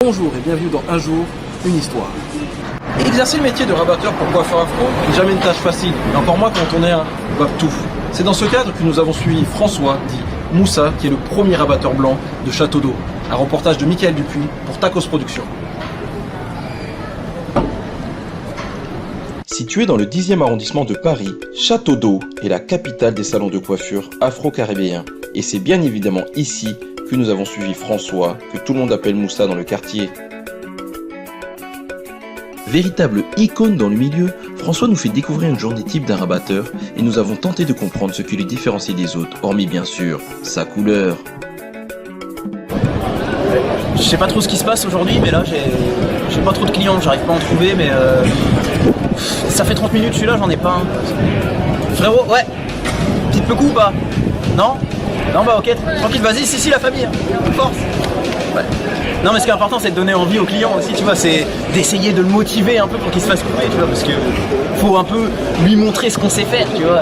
Bonjour et bienvenue dans Un jour, une histoire. Exercer le métier de rabatteur pour coiffeur afro n'est jamais une tâche facile, et encore moins quand on est un Waptouf. C'est dans ce cadre que nous avons suivi François, dit Moussa, qui est le premier rabatteur blanc de Château d'Eau. Un reportage de Mickaël Dupuis pour Tacos Productions. Situé dans le 10e arrondissement de Paris, Château d'Eau est la capitale des salons de coiffure afro-caribéens. Et c'est bien évidemment ici que nous avons suivi François, que tout le monde appelle Moussa dans le quartier. Véritable icône dans le milieu, François nous fait découvrir une journée type d'un rabatteur et nous avons tenté de comprendre ce qui le différencie des autres, hormis bien sûr sa couleur. Je sais pas trop ce qui se passe aujourd'hui, mais là j'ai pas trop de clients, j'arrive pas à en trouver, mais ça fait 30 minutes que je suis là, j'en ai pas un. Frérot, ouais, petite peu coup ou pas? Non? Non bah ok, tranquille, vas-y, si la famille, force. Ouais. Non mais ce qui est important c'est de donner envie aux clients aussi, tu vois, c'est d'essayer de le motiver un peu pour qu'il se fasse couper, tu vois, parce que faut un peu lui montrer ce qu'on sait faire, tu vois.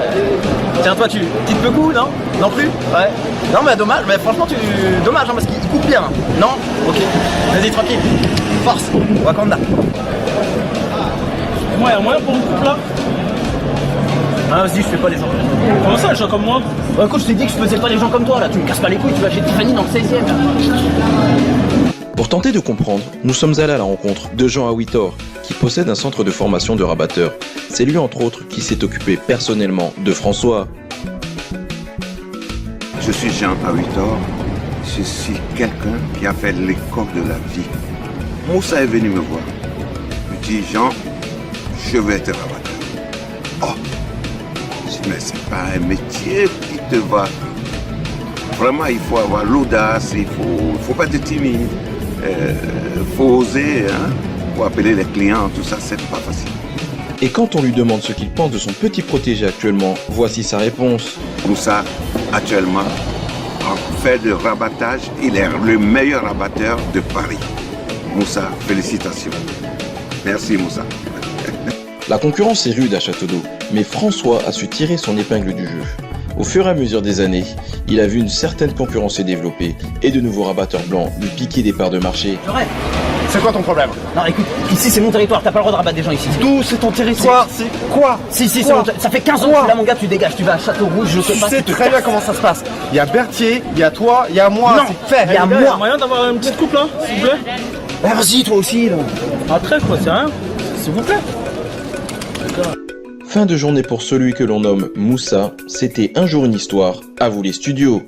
Tiens toi, petite peu coup, non? Non plus? Ouais. Non mais dommage, mais franchement dommage hein, parce qu'il coupe bien. Non? Ok. Vas-y tranquille. Force. Wakanda. Moi, il y a moyen pour une coupe là? Ah vas-y, je fais pas les gens. Comment ça, les gens comme moi? Bah écoute, je t'ai dit que je faisais pas les gens comme toi là, tu me casses pas les couilles, tu vas chez Tiffany dans le 16e là. Pour tenter de comprendre, nous sommes allés à la rencontre de Jean Awitor, qui possède un centre de formation de rabatteurs. C'est lui entre autres qui s'est occupé personnellement de François. Je suis Jean Awitor, je suis quelqu'un qui a fait l'école de la vie. Moussa est venu me voir. Il me dit, Jean, je vais être rabatteur. Oh, je dis, mais c'est pas un métier qui te va. Vraiment, il faut avoir l'audace, il faut pas être timide, il faut oser, hein, faut appeler les clients, tout ça, c'est pas facile. Et quand on lui demande ce qu'il pense de son petit protégé actuellement, voici sa réponse. Moussa, actuellement, en fait de rabattage, il est le meilleur rabatteur de Paris. Moussa, félicitations. Merci Moussa. La concurrence est rude à Château d'Eau, mais François a su tirer son épingle du jeu. Au fur et à mesure des années, il a vu une certaine concurrence se développer et de nouveaux rabatteurs blancs lui piquer des parts de marché. J'aurais. C'est quoi ton problème? Non écoute, ici c'est mon territoire, t'as pas le droit de rabattre des gens ici. D'où c'est ton territoire? C'est quoi? Si, c'est Quoi? ça fait 15 ans que je suis là mon gars, tu dégages, tu vas à Château Rouge, je sais Tu pas. sais tu te très bien casses. comment ça se passe. Il y a Berthier, il y a toi, il y a moi. Non, c'est fait. il y a Les gars, y a moi. moyen d'avoir une petite coupe là, s'il vous plaît? Ah, vas-y toi aussi là. Ah, trêve quoi, c'est rien. S'il vous plaît. Fin de journée pour celui que l'on nomme Moussa, c'était Un jour une histoire, à vous les studios.